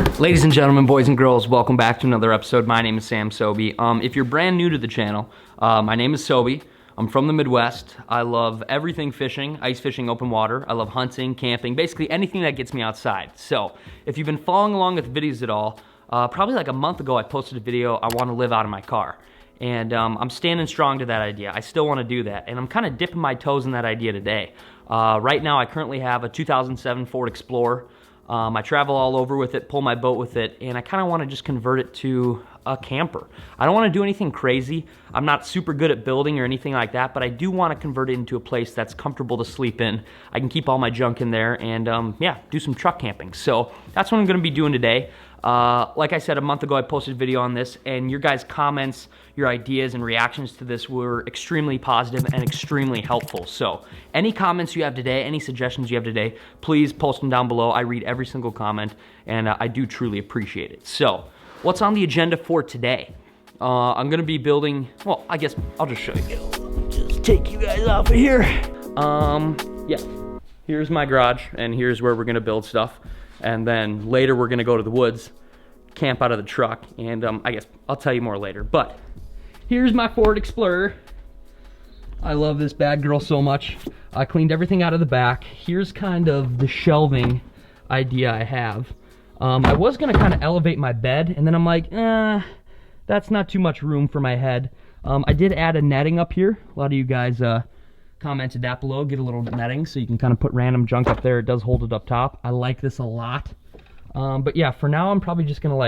Ladies and gentlemen, boys and girls, welcome back to another episode. My name is Sam Sobey. If you're brand new to the channel, my name is Sobey. I'm from the Midwest. I love everything fishing, ice fishing, open water. I love hunting, camping, basically anything that gets me outside. So if you've been following along with the videos at all, probably like a month ago I posted a video, I want to live out of my car. And I'm standing strong to that idea. I still want to do that. And I'm kind of dipping my toes in that idea today. Right now I currently have a 2007 Ford Explorer. I travel all over with it, pull my boat with it, and I kind of want to just convert it to a camper. I don't want to do anything crazy. I'm not super good at building or anything like that, but I do want to convert it into a place that's comfortable to sleep in. I can keep all my junk in there and yeah, do some truck camping. So that's what I'm going to be doing today. Like I said, a month ago I posted a video on this, and your guys' comments, your ideas and reactions to this were extremely positive and extremely helpful. So any comments you have today, any suggestions you have today, please post them down below. I read every single comment, and I do truly appreciate it. So what's on the agenda for today? I'm gonna be building, well, I guess I'll just show you. Just take you guys off of here. Yeah, here's my garage, and here's where we're gonna build stuff. And then later we're gonna go to the woods, camp out of the truck, and I guess I'll tell you more later. But here's my Ford Explorer. I love this bad girl so much. I cleaned everything out of the back. Here's kind of the shelving idea I have. I was gonna kind of elevate my bed, and then I'm like, that's not too much room for my head. I did add a netting up here. A lot of you guys commented that below. Get a little netting so you can kind of put random junk up there. It does hold it up top. I like this a lot. But yeah, for now I'm probably just gonna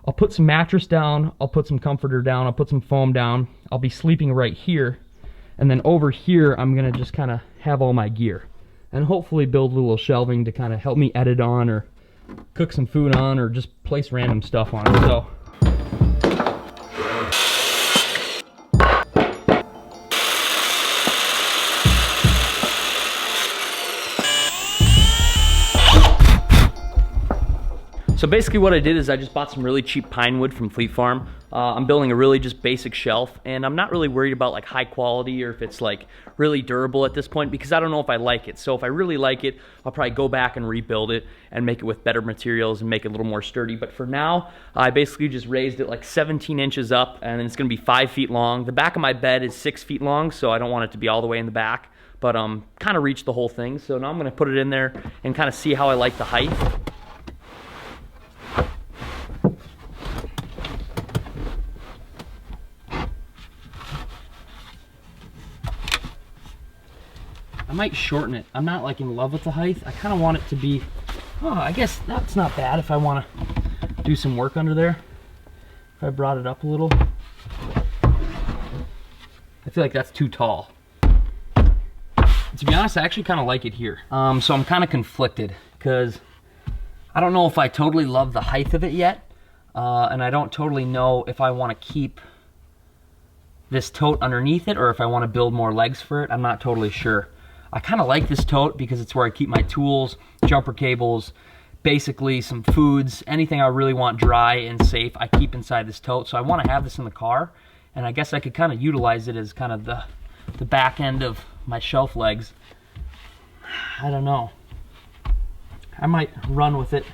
I'll put some mattress down, I'll put some comforter down, I'll put some foam down. I'll be sleeping right here. And then over here I'm gonna just kind of have all my gear. And hopefully build a little shelving to kind of help me edit on, or cook some food on, or just place random stuff on it. So So basically what I did is I just bought some really cheap pine wood from Fleet Farm. I'm building a really just basic shelf, and I'm not really worried about like high quality or if it's like really durable at this point, because I don't know if I like it. So if I really like it, I'll probably go back and rebuild it and make it with better materials and make it a little more sturdy. But for now, I basically just raised it like 17 inches up, and it's gonna be 5 feet long. The back of my bed is 6 feet long, so I don't want it to be all the way in the back, but kind of reach the whole thing. So now I'm gonna put it in there and kind of see how I like the height. I might shorten it. I'm not like in love with the height. I kind of want it to be, I guess that's not bad if I want to do some work under there. If I brought it up a little. I feel like that's too tall. To be honest, I actually kind of like it here. So I'm kind of conflicted because I don't know if I totally love the height of it yet. And I don't totally know if I want to keep this tote underneath it or if I want to build more legs for it. I'm not totally sure. I kind of like this tote because it's where I keep my tools, jumper cables, basically some foods, anything I really want dry and safe, I keep inside this tote. So I want to have this in the car, and I guess I could kind of utilize it as kind of the back end of my shelf legs. I don't know. I might run with it.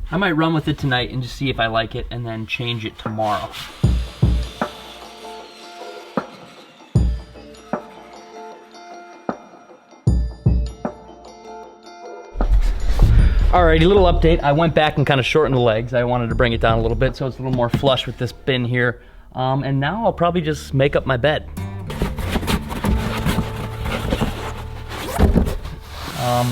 I might run with it tonight and just see if I like it and then change it tomorrow. Alrighty, little update. I went back and kind of shortened the legs. I wanted to bring it down a little bit so it's a little more flush with this bin here. And now I'll probably just make up my bed.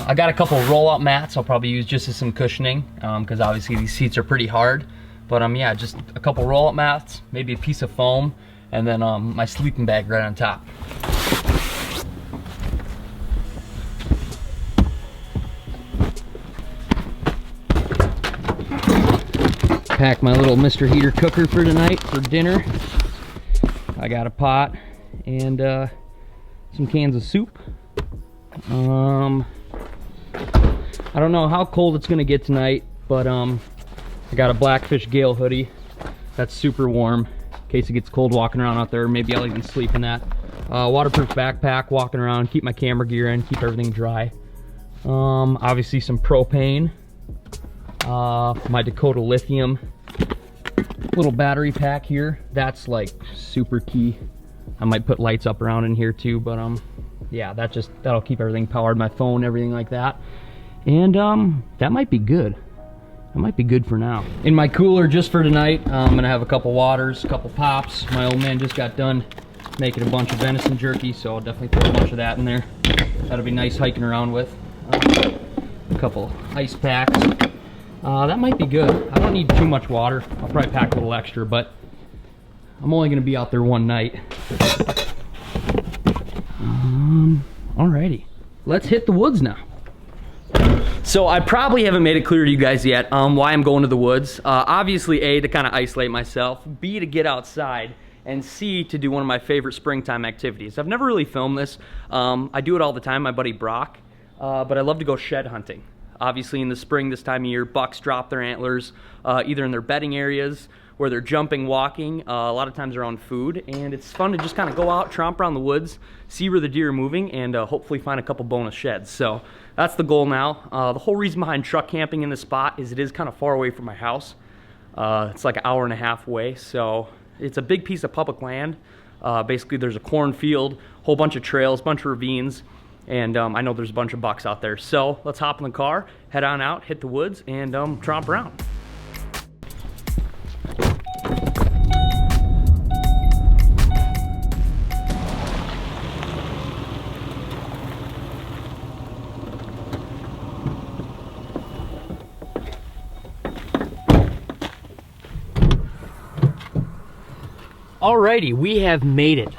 I got a couple roll-out mats I'll probably use just as some cushioning, because obviously these seats are pretty hard. But yeah, just a couple roll-out mats, maybe a piece of foam, and then my sleeping bag right on top. Pack my little Mr. Heater cooker for tonight for dinner. I got a pot and some cans of soup. I don't know how cold it's gonna get tonight, but I got a BlackFish Gale hoodie that's super warm in case it gets cold walking around out there. Maybe I'll even sleep in that. Waterproof backpack, walking around, keep my camera gear in, keep everything dry. Obviously some propane. My Dakota Lithium little battery pack here. That's like super key. I might put lights up around in here too, but yeah, that'll keep everything powered, my phone, everything like that. And that might be good. That might be good for now. In my cooler just for tonight, I'm gonna have a couple waters, a couple pops. My old man just got done making a bunch of venison jerky, so I'll definitely throw a bunch of that in there. That'll be nice hiking around with. A couple ice packs. That might be good. I don't need too much water. I'll probably pack a little extra, but I'm only gonna be out there one night. Alrighty, let's hit the woods now. So I probably haven't made it clear to you guys yet why I'm going to the woods. Obviously, A, to kind of isolate myself, B, to get outside, and C, to do one of my favorite springtime activities. I've never really filmed this. I do it all the time, my buddy Brok, but I love to go shed hunting. Obviously in the spring this time of year, bucks drop their antlers either in their bedding areas, where they're jumping, walking, a lot of times around food, and it's fun to just kind of go out, tromp around the woods, see where the deer are moving, and hopefully find a couple bonus sheds. So that's the goal now. The whole reason behind truck camping in this spot is it is kind of far away from my house. It's like an hour and a half away, so it's a big piece of public land. Basically there's a cornfield, whole bunch of trails, bunch of ravines, and I know there's a bunch of bucks out there. So let's hop in the car, head on out, hit the woods, and tromp around. Alrighty, we have made it.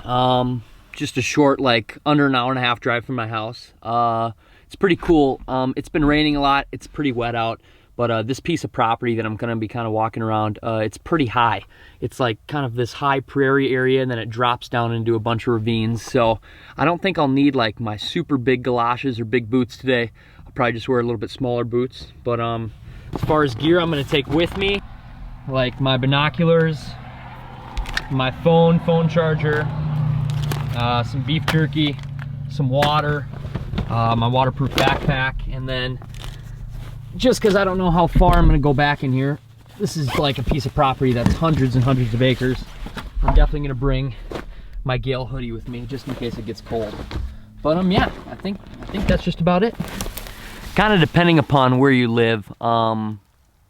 Just a short, like under an hour and a half drive from my house. It's pretty cool. It's been raining a lot. It's pretty wet out, but this piece of property that I'm gonna be kind of walking around, it's pretty high. It's like kind of this high prairie area, and then it drops down into a bunch of ravines. So I don't think I'll need like my super big galoshes or big boots today. I'll probably just wear a little bit smaller boots. But as far as gear I'm gonna take with me, like my binoculars, my phone charger, some beef jerky, some water, my waterproof backpack, and then just because I don't know how far I'm gonna go back in here, this is like a piece of property that's hundreds and hundreds of acres. I'm definitely gonna bring my Gale hoodie with me just in case it gets cold. But yeah, I think that's just about it. Kind of depending upon where you live.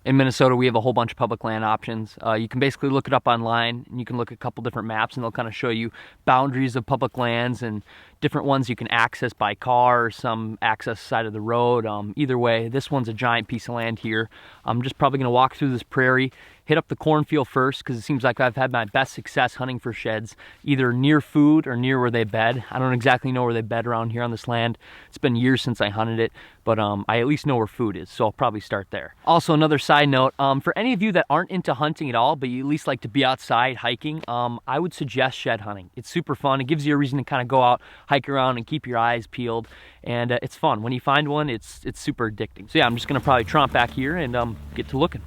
In Minnesota, we have a whole bunch of public land options. You can basically look it up online, and you can look at a couple different maps, and they'll kind of show you boundaries of public lands and different ones you can access by car, or some access side of the road. Either way, this one's a giant piece of land here. I'm just probably gonna walk through this prairie, hit up the cornfield first, because it seems like I've had my best success hunting for sheds, either near food or near where they bed. I don't exactly know where they bed around here on this land. It's been years since I hunted it, but I at least know where food is, so I'll probably start there. Also, another side note, for any of you that aren't into hunting at all, but you at least like to be outside hiking, I would suggest shed hunting. It's super fun. It gives you a reason to kind of go out, hike around, and keep your eyes peeled, and it's fun. When you find one, it's super addicting. So yeah, I'm just gonna probably tromp back here and get to looking.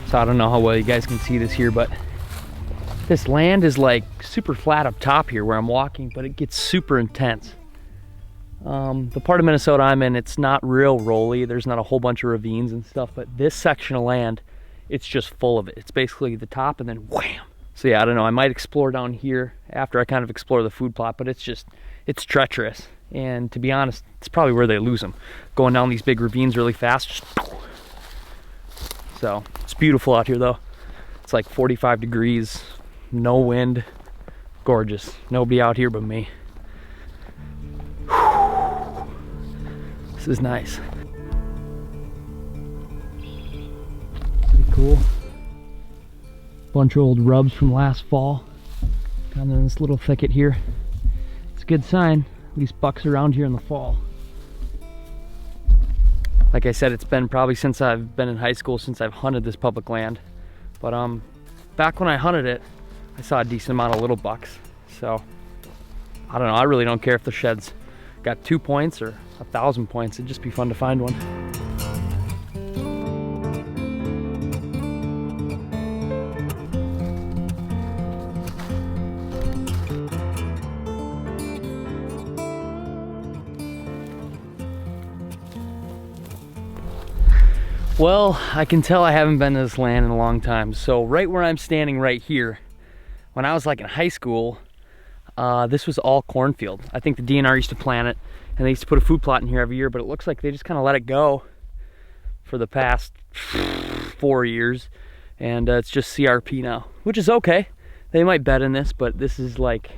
So I don't know how well you guys can see this here, but this land is like super flat up top here where I'm walking, but it gets super intense. The part of Minnesota I'm in, it's not real rolly. There's not a whole bunch of ravines and stuff, but this section of land, it's just full of it. It's basically the top and then wham. So yeah, I don't know, I might explore down here after I kind of explore the food plot, but it's treacherous. And to be honest, it's probably where they lose them. Going down these big ravines really fast. So it's beautiful out here though. It's like 45 degrees, no wind, gorgeous. Nobody out here but me. Whew. This is nice. Pretty cool. Bunch of old rubs from last fall. Kind of in this little thicket here. It's a good sign. At least bucks around here in the fall. Like I said, it's been probably since I've been in high school since I've hunted this public land. But back when I hunted it, I saw a decent amount of little bucks. So I don't know, I really don't care if the shed's got 2 points or 1,000 points. It'd just be fun to find one. Well, I can tell I haven't been to this land in a long time. So right where I'm standing right here, when I was like in high school, this was all cornfield. I think the DNR used to plant it, and they used to put a food plot in here every year, but it looks like they just kind of let it go for the past 4 years, and it's just CRP now, which is okay. They might bed in this, but this is like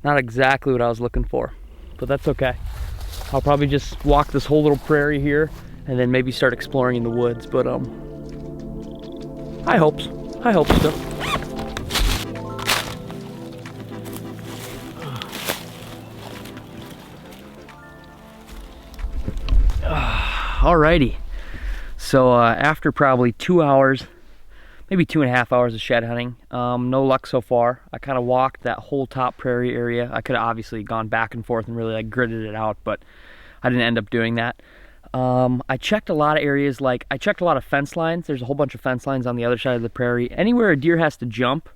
not exactly what I was looking for, but that's okay. I'll probably just walk this whole little prairie here and then maybe start exploring in the woods, but I hope so. Alrighty, so after probably 2 hours, maybe 2.5 hours of shed hunting, no luck so far. I kind of walked that whole top prairie area. I could have obviously gone back and forth and really like gridded it out, but I didn't end up doing that. I checked a lot of areas, like I checked a lot of fence lines. There's a whole bunch of fence lines on the other side of the prairie. Anywhere a deer has to jump,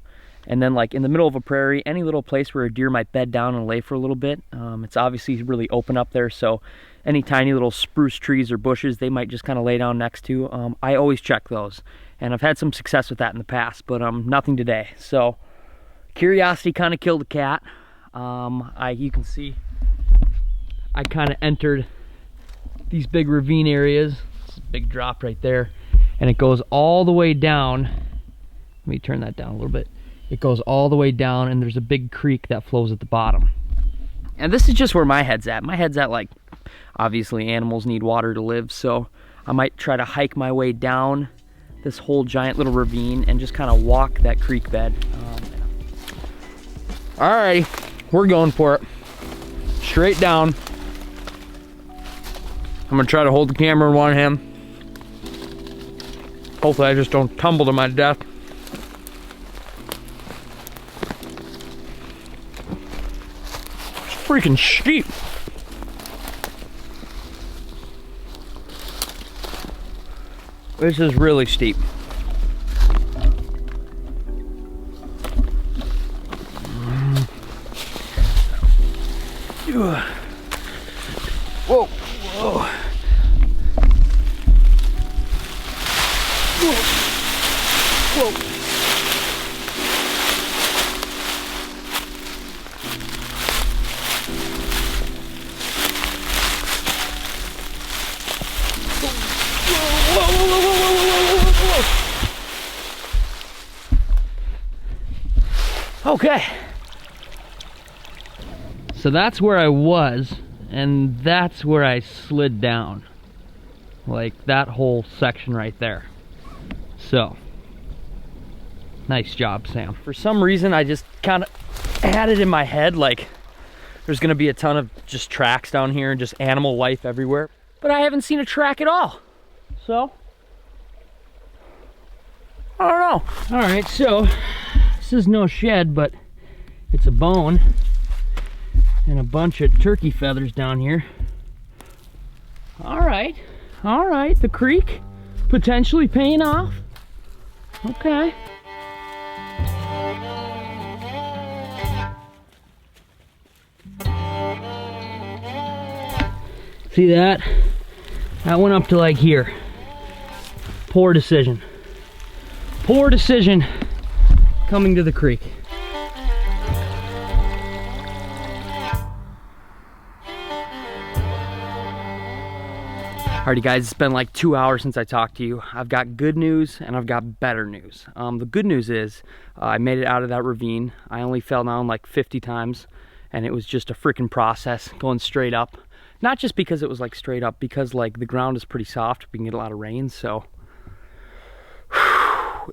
and then like in the middle of a prairie, any little place where a deer might bed down and lay for a little bit. It's obviously really open up there, so any tiny little spruce trees or bushes they might just kind of lay down next to. I always check those, and I've had some success with that in the past, but nothing today. So curiosity kind of killed the cat. You can see I kind of entered these big ravine areas. It's a big drop right there, and it goes all the way down. Let me turn that down a little bit. It goes all the way down, and there's a big creek that flows at the bottom. And this is just where my head's at. My head's at, like, obviously animals need water to live, so I might try to hike my way down this whole giant little ravine and just kind of walk that creek bed. Alrighty, we're going for it. Straight down. I'm gonna try to hold the camera in one hand. Hopefully I just don't tumble to my death. It's freaking steep. This is really steep. Whoa, whoa. Whoa. Okay. So that's where I was, and that's where I slid down. Like that whole section right there. So, nice job, Sam. For some reason, I just kind of had it in my head like there's gonna be a ton of just tracks down here and just animal life everywhere. But I haven't seen a track at all. So, I don't know. All right, so this is no shed, but it's a bone and a bunch of turkey feathers down here. All right, the creek potentially paying off. Okay. See that? That went up to like here. Poor decision. Poor decision coming to the creek. Alrighty guys, it's been like 2 hours since I talked to you. I've got good news and I've got better news. The good news is I made it out of that ravine. I only fell down like 50 times, and it was just a freaking process going straight up. Not just because it was like straight up, because like the ground is pretty soft. We can get a lot of rain, so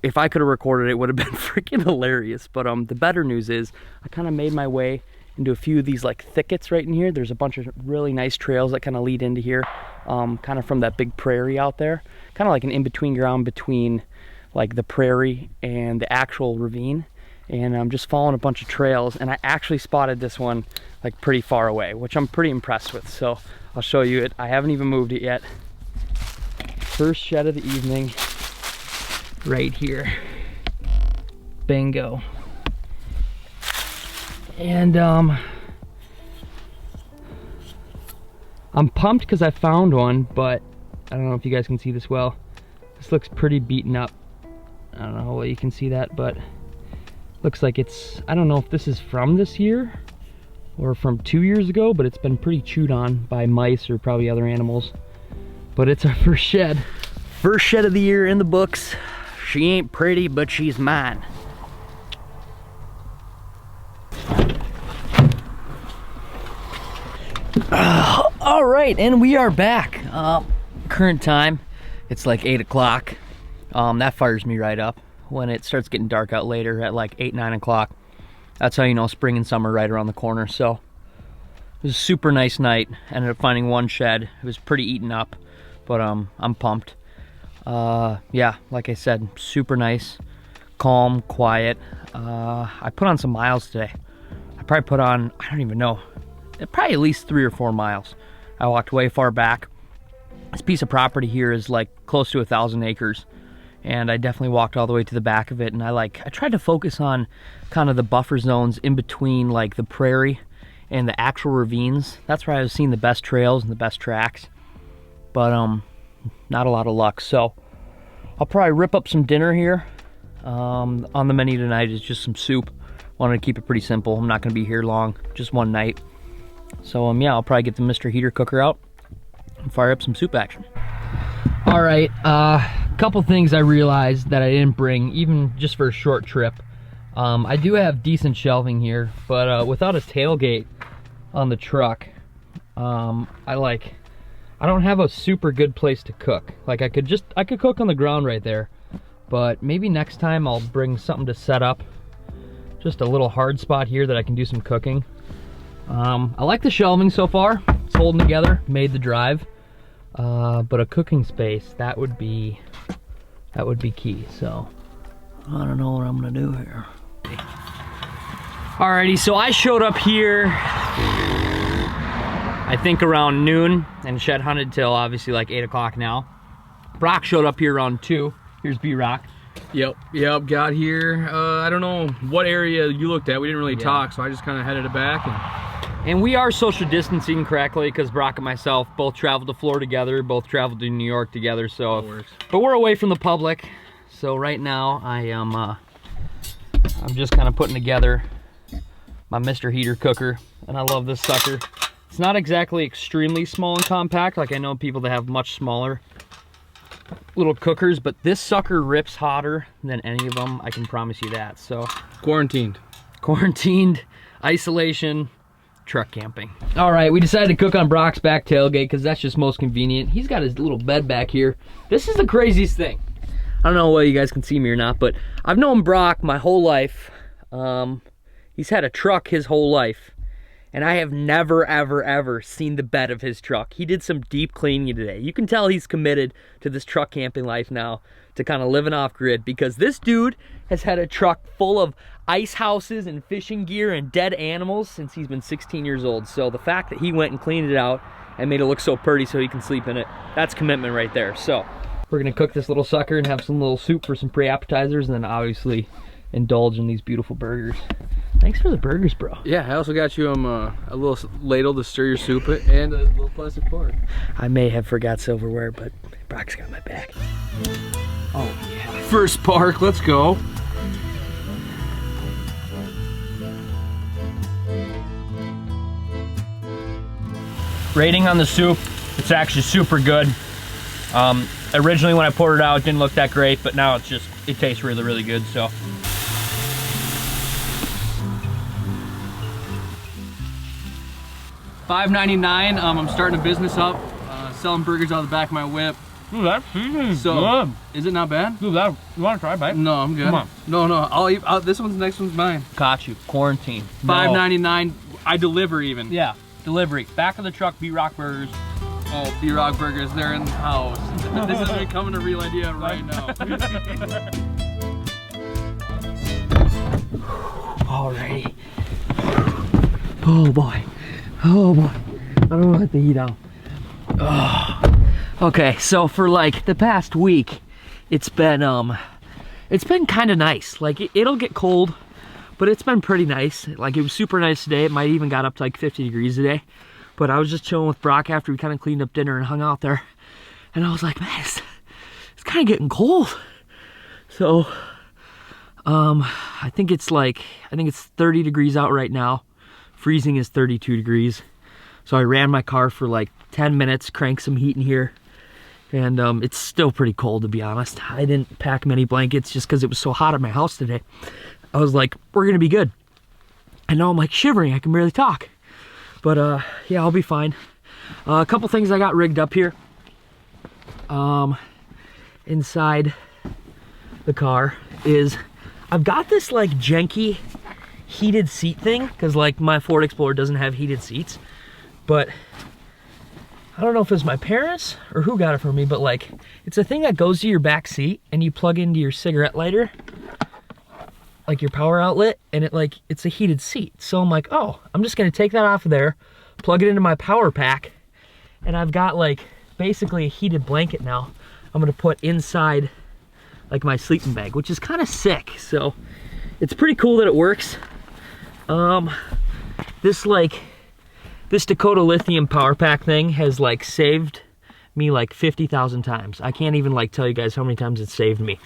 if I could have recorded it, it would have been freaking hilarious. But the better news is I kind of made my way into a few of these like thickets right in here. There's a bunch of really nice trails that kind of lead into here, kind of from that big prairie out there, kind of like an in-between ground between like the prairie and the actual ravine. and I'm just following a bunch of trails, and I actually spotted this one like pretty far away, which I'm pretty impressed with. So I'll show you it. I haven't even moved it yet. First shed of the evening, right here. Bingo. And I'm pumped because I found one, but I don't know if you guys can see this well. This looks pretty beaten up. I don't know how well you can see that, but looks like it's, I don't know if this is from this year or from 2 years ago, but it's been pretty chewed on by mice or probably other animals. But it's our first shed. First shed of the year in the books. She ain't pretty, but she's mine. All right, and we are back. Current time, it's like 8 o'clock. That fires me right up when it starts getting dark out later at like 8, 9 o'clock. That's how you know spring and summer right around the corner. So it was a super nice night. Ended up finding one shed. It was pretty eaten up, but I'm pumped. Yeah, like I said, super nice, calm, quiet. I put on some miles today. I probably put on, I don't even know, probably at least 3 or 4 miles. I walked way far back. This piece of property here is like close to 1,000 acres. And I definitely walked all the way to the back of it, and I tried to focus on kind of the buffer zones in between like the prairie and the actual ravines. That's where I was seeing the best trails and the best tracks. But not a lot of luck. So I'll probably rip up some dinner here. On the menu tonight is just some soup. Wanted to keep it pretty simple. I'm not gonna be here long, just one night. So yeah, I'll probably get the Mr. Heater cooker out and fire up some soup action. All right, couple things I realized that I didn't bring, even just for a short trip. I do have decent shelving here, but without a tailgate on the truck, I don't have a super good place to cook. Like I could cook on the ground right there, but maybe next time I'll bring something to set up. Just a little hard spot here that I can do some cooking. I like the shelving so far. It's holding together, made the drive. But a cooking space, that would be key. So I don't know what I'm gonna do here. Alrighty, so I showed up here I think around noon and shed hunted till obviously like 8 o'clock now. Brok showed up here around 2. Here's B-Rock. Yep, got here. I don't know what area you looked at. We didn't really talk, so I just kind of headed it back. And we are social distancing correctly because Brok and myself both traveled to Florida together, both traveled to New York together. So, but we're away from the public. So right now I am, I'm just kind of putting together my Mr. Heater cooker, and I love this sucker. It's not exactly extremely small and compact, like I know people that have much smaller little cookers, but this sucker rips hotter than any of them, I can promise you that. So Quarantined, isolation, truck camping. All right, we decided to cook on Brok's back tailgate because that's just most convenient. He's got his little bed back here. This is the craziest thing. I don't know whether you guys can see me or not, but I've known Brok my whole life. He's had a truck his whole life, and I have never, ever, ever seen the bed of his truck. He did some deep cleaning today. You can tell he's committed to this truck camping life now, to kind of living off grid, because this dude has had a truck full of ice houses and fishing gear and dead animals since he's been 16 years old. So the fact that he went and cleaned it out and made it look so pretty so he can sleep in it, that's commitment right there. So we're gonna cook this little sucker and have some little soup for some pre-appetizers, and then obviously indulge in these beautiful burgers. Thanks for the burgers, bro. Yeah, I also got you a little ladle to stir your soup in and a little plastic fork. I may have forgot silverware, but Brok's got my back. Oh yeah. First park, let's go. Rating on the soup, it's actually super good. Originally when I poured it out, it didn't look that great, but now it tastes really, really good, so. $5.99. I'm starting a business up, selling burgers out of the back of my whip. Ooh, that seasoning's good. Is it not bad? Dude, you want to try, babe? No, I'm good. Come on. No, I'll eat. This next one's mine. Got you. Quarantine. $5.99. I deliver even. Yeah, delivery. Back of the truck, B-Rock Burgers. Oh, B-Rock Burgers, they're in the house. This is becoming a real idea right now. Alrighty. Oh boy. Oh boy. I don't want to let the heat out. Oh. Okay, so for like the past week, it's been kind of nice. Like it'll get cold, but it's been pretty nice. Like it was super nice today. It might even got up to like 50 degrees today. But I was just chilling with Brok after we kind of cleaned up dinner and hung out there. And I was like, man, it's kind of getting cold. So, I think it's 30 degrees out right now. Freezing is 32 degrees. So I ran my car for like 10 minutes, cranked some heat in here. And it's still pretty cold, to be honest. I didn't pack many blankets just because it was so hot at my house today. I was like, we're gonna be good. And now I'm like shivering, I can barely talk. But yeah, I'll be fine. A couple things I got rigged up here. Inside the car is, I've got this like janky heated seat thing, because like my Ford Explorer doesn't have heated seats. But I don't know if it's my parents or who got it for me, but like it's a thing that goes to your back seat and you plug into your cigarette lighter, like your power outlet, and it's a heated seat. So I'm like, oh, I'm just gonna take that off of there, plug it into my power pack, and I've got like basically a heated blanket now. I'm gonna put inside like my sleeping bag, which is kind of sick. So it's pretty cool that it works. This Dakota lithium power pack thing has like saved me like 50,000 times. I can't even like tell you guys how many times it's saved me.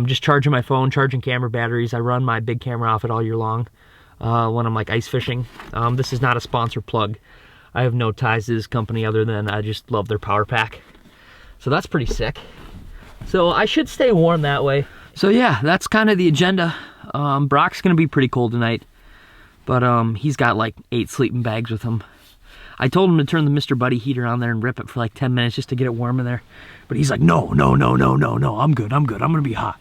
Just charging my phone, charging camera batteries. I run my big camera off it all year long when I'm like ice fishing. This is not a sponsor plug. I have no ties to this company other than I just love their power pack. So that's pretty sick. So I should stay warm that way. So yeah, that's kind of the agenda. Brok's gonna be pretty cold tonight, but he's got like 8 sleeping bags with him. I told him to turn the Mr. Buddy heater on there and rip it for like 10 minutes just to get it warm in there. But he's like, no, I'm good, I'm gonna be hot.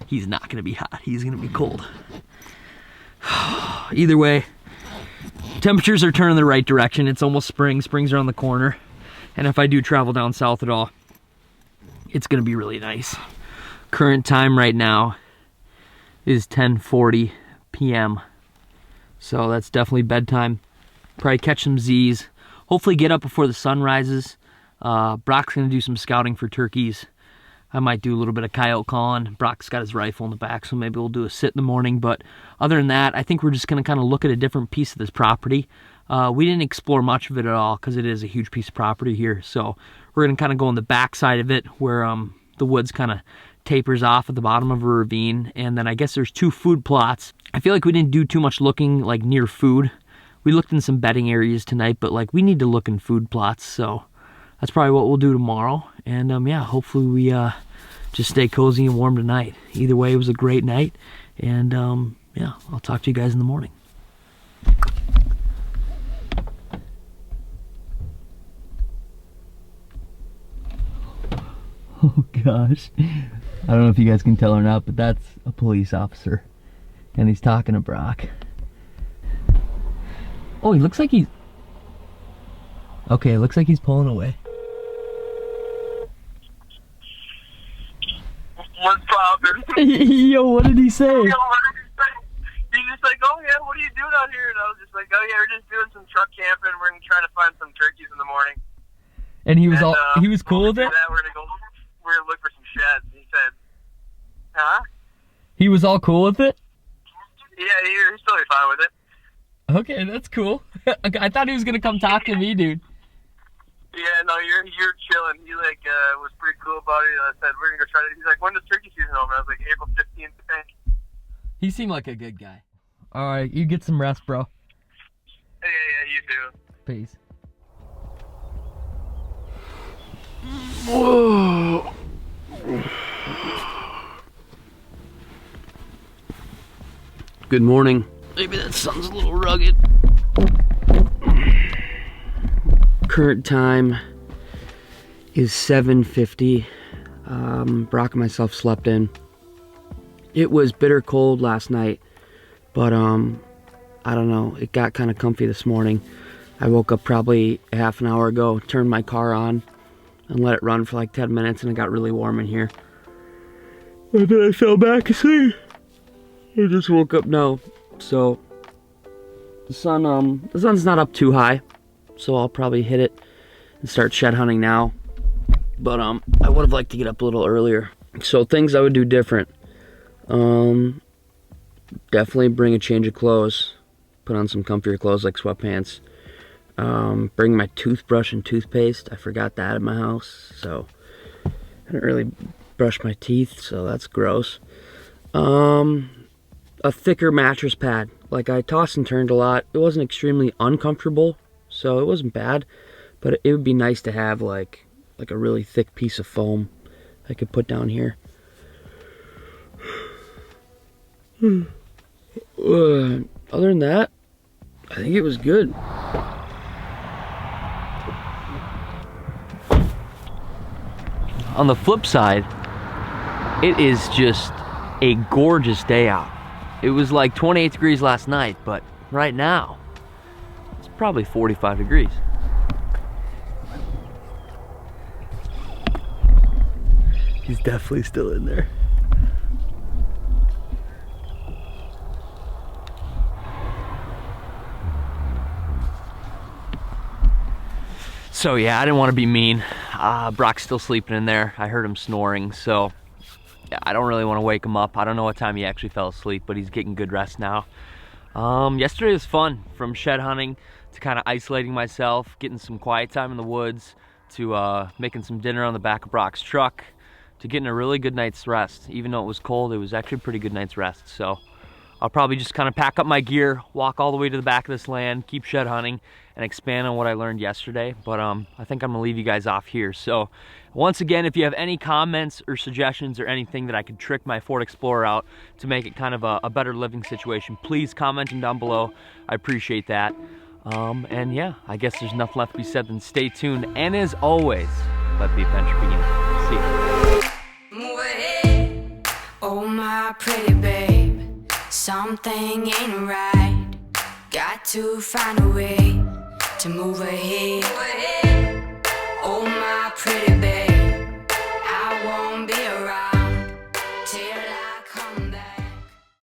He's not gonna be hot, he's gonna be cold. Either way, temperatures are turning the right direction. It's almost spring, spring's around the corner. And if I do travel down south at all, it's gonna be really nice. Current time right now is 10:40 p.m. So that's definitely bedtime. Probably catch some Z's. Hopefully get up before the sun rises. Brok's gonna do some scouting for turkeys. I might do a little bit of coyote calling. Brok's got his rifle in the back, so maybe we'll do a sit in the morning. But other than that, I think we're just gonna kind of look at a different piece of this property. We didn't explore much of it at all because it is a huge piece of property here. So we're gonna kind of go on the back side of it where the woods kind of tapers off at the bottom of a ravine. And then I guess there's 2 food plots. I feel like we didn't do too much looking like near food. We looked in some bedding areas tonight, but like we need to look in food plots. So that's probably what we'll do tomorrow. And yeah, hopefully we just stay cozy and warm tonight. Either way, it was a great night. And yeah, I'll talk to you guys in the morning. Oh gosh, I don't know if you guys can tell or not, but that's a police officer and he's talking to Brok. Oh, he looks like he's okay, it looks like he's pulling away. What's poppin'? Yo, what did he say? He's just like, oh yeah, what are you doing out here? And I was just like, oh yeah, we're just doing some truck camping. We're gonna try to find some turkeys in the morning. And he was he was cool with it? We're gonna look for some sheds. He said, huh? He was all cool with it? Yeah, he's totally fine with it. Okay, that's cool. I thought he was gonna come talk to me, dude. Yeah, no, you're chilling. He like was pretty cool about it. I said we're gonna go try to. He's like, when does turkey season open? I was like, April 15th, I think. He seemed like a good guy. All right, you get some rest, bro. Yeah, you do. Peace. Whoa. Good morning. Maybe that sun's a little rugged. Current time is 7:50. Brok and myself slept in. It was bitter cold last night, but I don't know, it got kind of comfy this morning. I woke up probably a half an hour ago, turned my car on and let it run for like 10 minutes, and it got really warm in here. And then I fell back asleep. I just woke up now, so the sun's not up too high, so I'll probably hit it and start shed hunting now. But I would have liked to get up a little earlier. So things I would do different. Definitely bring a change of clothes. Put on some comfier clothes like sweatpants. Bring my toothbrush and toothpaste. I forgot that at my house, so I didn't really brush my teeth, so that's gross. A thicker mattress pad. Like, I tossed and turned a lot. It wasn't extremely uncomfortable, so it wasn't bad, but it would be nice to have like a really thick piece of foam I could put down here. Other than that, I think it was good. On the flip side, it is just a gorgeous day out. It was like 28 degrees last night, but right now, it's probably 45 degrees. He's definitely still in there. So yeah, I didn't want to be mean. Brok's still sleeping in there. I heard him snoring, so yeah, I don't really want to wake him up. I don't know what time he actually fell asleep, but he's getting good rest now. Yesterday was fun, from shed hunting to kind of isolating myself, getting some quiet time in the woods, to making some dinner on the back of Brok's truck, to getting a really good night's rest. Even though it was cold, it was actually a pretty good night's rest. So I'll probably just kind of pack up my gear, walk all the way to the back of this land, keep shed hunting, and expand on what I learned yesterday. But I think I'm gonna leave you guys off here. So once again, if you have any comments or suggestions or anything that I could trick my Ford Explorer out to make it kind of a better living situation, please comment them down below. I appreciate that. And yeah, I guess there's nothing left to be said than stay tuned. And as always, let the adventure begin. See you. Move ahead, oh my pretty babe. Something ain't right. Got to find a way to move ahead. Oh my pretty babe.